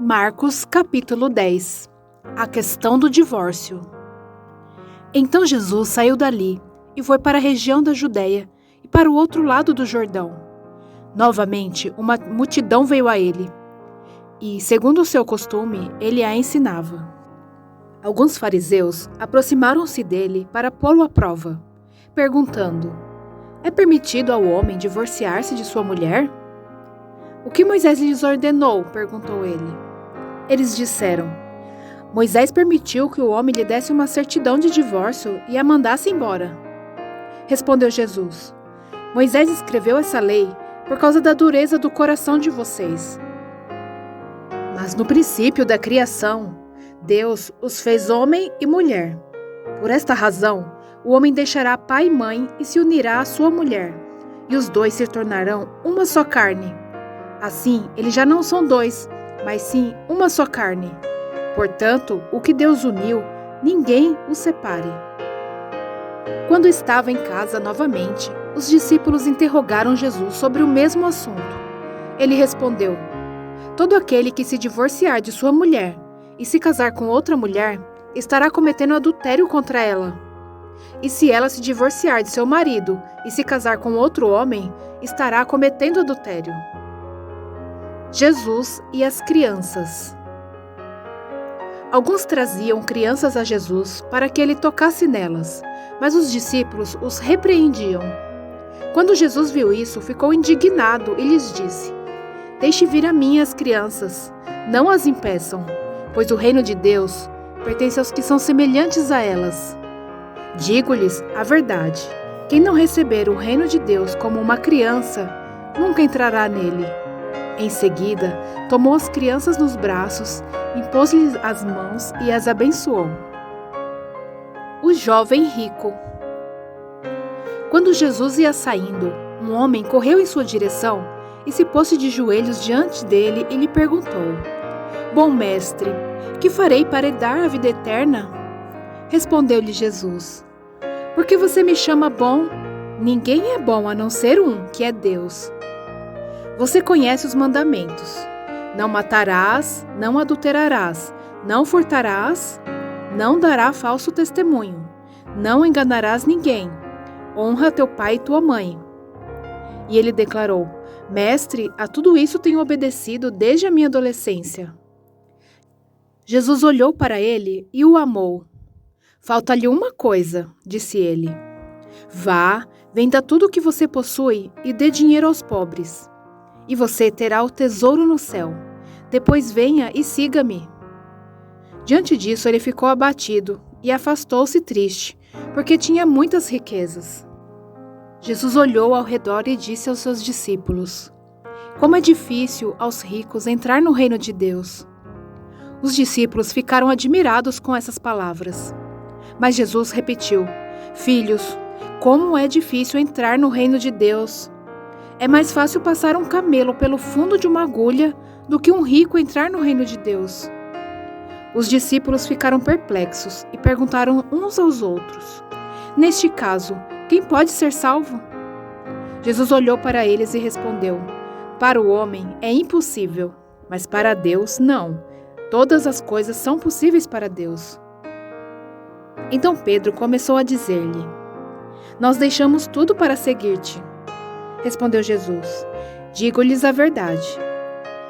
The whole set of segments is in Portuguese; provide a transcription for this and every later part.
Marcos capítulo 10. A questão do divórcio. Então Jesus saiu dali e foi para a região da Judéia e para o outro lado do Jordão. Novamente, uma multidão veio a ele e, segundo o seu costume, ele a ensinava. Alguns fariseus aproximaram-se dele para pô-lo à prova, perguntando: é permitido ao homem divorciar-se de sua mulher? O que Moisés lhes ordenou? Perguntou ele. Eles disseram: Moisés permitiu que o homem lhe desse uma certidão de divórcio e a mandasse embora. Respondeu Jesus: Moisés escreveu essa lei por causa da dureza do coração de vocês. Mas no princípio da criação, Deus os fez homem e mulher. Por esta razão, o homem deixará pai e mãe e se unirá à sua mulher, e os dois se tornarão uma só carne. Assim, eles já não são dois, mas sim uma só carne. Portanto, o que Deus uniu, ninguém o separe. Quando estava em casa novamente, os discípulos interrogaram Jesus sobre o mesmo assunto. Ele respondeu: todo aquele que se divorciar de sua mulher e se casar com outra mulher, estará cometendo adultério contra ela. E se ela se divorciar de seu marido e se casar com outro homem, estará cometendo adultério. Jesus e as crianças. Alguns traziam crianças a Jesus para que ele tocasse nelas, mas os discípulos os repreendiam. Quando Jesus viu isso, ficou indignado e lhes disse: deixe vir a mim as crianças, não as impeçam, pois o reino de Deus pertence aos que são semelhantes a elas. Digo-lhes a verdade: quem não receber o reino de Deus como uma criança, nunca entrará nele. Em seguida, tomou as crianças nos braços, impôs-lhes as mãos e as abençoou. O jovem rico. Quando Jesus ia saindo, um homem correu em sua direção e se pôs de joelhos diante dele e lhe perguntou: bom mestre, que farei para herdar a vida eterna? Respondeu-lhe Jesus: por que você me chama bom? Ninguém é bom a não ser um, que é Deus. Você conhece os mandamentos: não matarás, não adulterarás, não furtarás, não dará falso testemunho, não enganarás ninguém, honra teu pai e tua mãe. E ele declarou: mestre, a tudo isso tenho obedecido desde a minha adolescência. Jesus olhou para ele e o amou. Falta-lhe uma coisa, disse ele. Vá, venda tudo o que você possui e dê dinheiro aos pobres. E você terá o tesouro no céu. Depois venha e siga-me. Diante disso, ele ficou abatido e afastou-se triste, porque tinha muitas riquezas. Jesus olhou ao redor e disse aos seus discípulos: como é difícil aos ricos entrar no reino de Deus. Os discípulos ficaram admirados com essas palavras. Mas Jesus repetiu: filhos, como é difícil entrar no reino de Deus. É mais fácil passar um camelo pelo fundo de uma agulha do que um rico entrar no reino de Deus. Os discípulos ficaram perplexos e perguntaram uns aos outros: neste caso, quem pode ser salvo? Jesus olhou para eles e respondeu: para o homem é impossível, mas para Deus não. Todas as coisas são possíveis para Deus. Então Pedro começou a dizer-lhe: nós deixamos tudo para seguir-te. Respondeu Jesus: digo-lhes a verdade.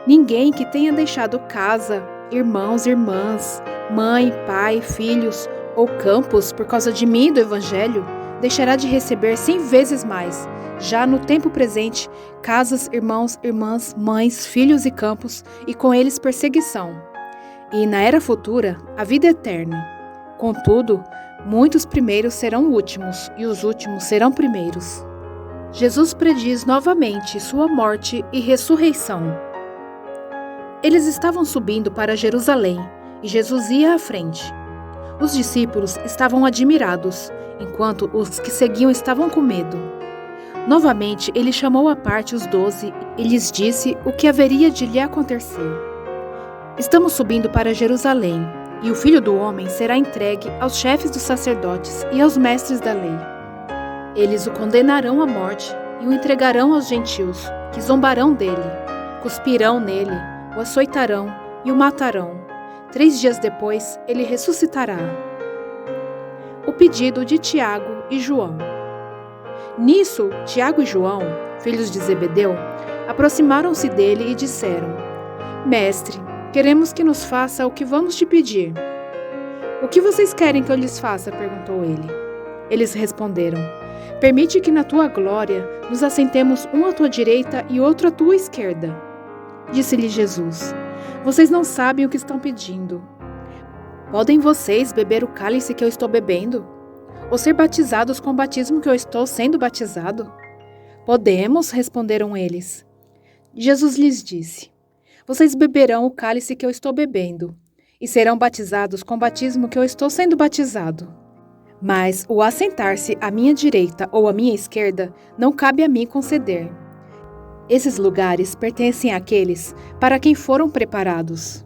Ninguém que tenha deixado casa, irmãos, irmãs, mãe, pai, filhos ou campos por causa de mim e do Evangelho, deixará de receber 100 vezes mais, já no tempo presente, casas, irmãos, irmãs, mães, filhos e campos, e com eles perseguição. E na era futura, a vida eterna. Contudo, muitos primeiros serão últimos, e os últimos serão primeiros. Jesus prediz novamente sua morte e ressurreição. Eles estavam subindo para Jerusalém, e Jesus ia à frente. Os discípulos estavam admirados, enquanto os que seguiam estavam com medo. Novamente, ele chamou à parte os 12 e lhes disse o que haveria de lhe acontecer. Estamos subindo para Jerusalém, e o Filho do Homem será entregue aos chefes dos sacerdotes e aos mestres da lei. Eles o condenarão à morte e o entregarão aos gentios, que zombarão dele, cuspirão nele, o açoitarão e o matarão. 3 dias depois, ele ressuscitará. O pedido de Tiago e João. Nisso, Tiago e João, filhos de Zebedeu, aproximaram-se dele e disseram: Mestre, queremos que nos faça o que vamos te pedir. O que vocês querem que eu lhes faça? Perguntou ele. Eles responderam: Permite que na tua glória nos assentemos um à tua direita e outro à tua esquerda. Disse-lhe Jesus: Vocês não sabem o que estão pedindo. Podem vocês beber o cálice que eu estou bebendo? Ou ser batizados com o batismo que eu estou sendo batizado? Podemos, responderam eles. Jesus lhes disse: Vocês beberão o cálice que eu estou bebendo, e serão batizados com o batismo que eu estou sendo batizado. Mas o assentar-se à minha direita ou à minha esquerda não cabe a mim conceder. Esses lugares pertencem àqueles para quem foram preparados.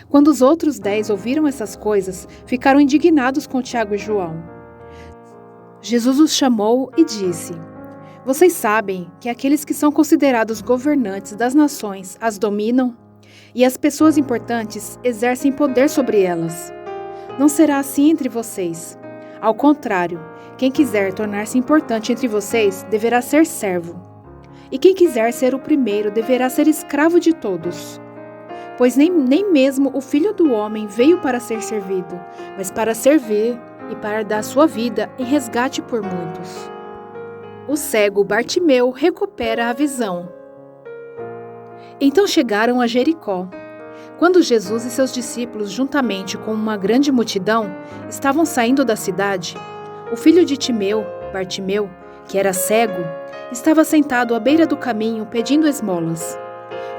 Quando os outros 10 ouviram essas coisas, ficaram indignados com Tiago e João. Jesus os chamou e disse: Vocês sabem que aqueles que são considerados governantes das nações as dominam, e as pessoas importantes exercem poder sobre elas. Não será assim entre vocês. Ao contrário, quem quiser tornar-se importante entre vocês deverá ser servo. E quem quiser ser o primeiro deverá ser escravo de todos. Pois nem mesmo o Filho do Homem veio para ser servido, mas para servir e para dar sua vida em resgate por muitos. O cego Bartimeu recupera a visão. Então chegaram a Jericó. Quando Jesus e seus discípulos, juntamente com uma grande multidão, estavam saindo da cidade, o filho de Timeu, Bartimeu, que era cego, estava sentado à beira do caminho pedindo esmolas.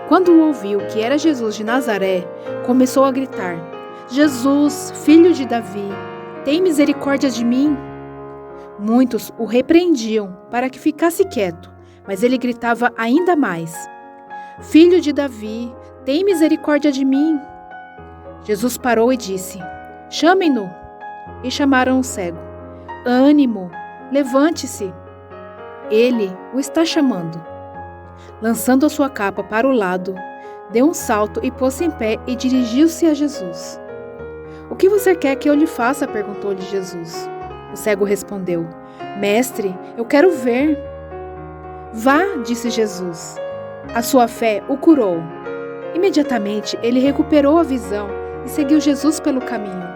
Quando ouviu que era Jesus de Nazaré, começou a gritar: Jesus, filho de Davi, tem misericórdia de mim? Muitos o repreendiam para que ficasse quieto, mas ele gritava ainda mais: Filho de Davi, tem misericórdia de mim? Jesus parou e disse: Chamem-no. E chamaram o cego. Ânimo, levante-se. Ele o está chamando. Lançando a sua capa para o lado, deu um salto e pôs-se em pé e dirigiu-se a Jesus. O que você quer que eu lhe faça? Perguntou-lhe Jesus. O cego respondeu: Mestre, eu quero ver. Vá, disse Jesus. A sua fé o curou. Imediatamente ele recuperou a visão e seguiu Jesus pelo caminho.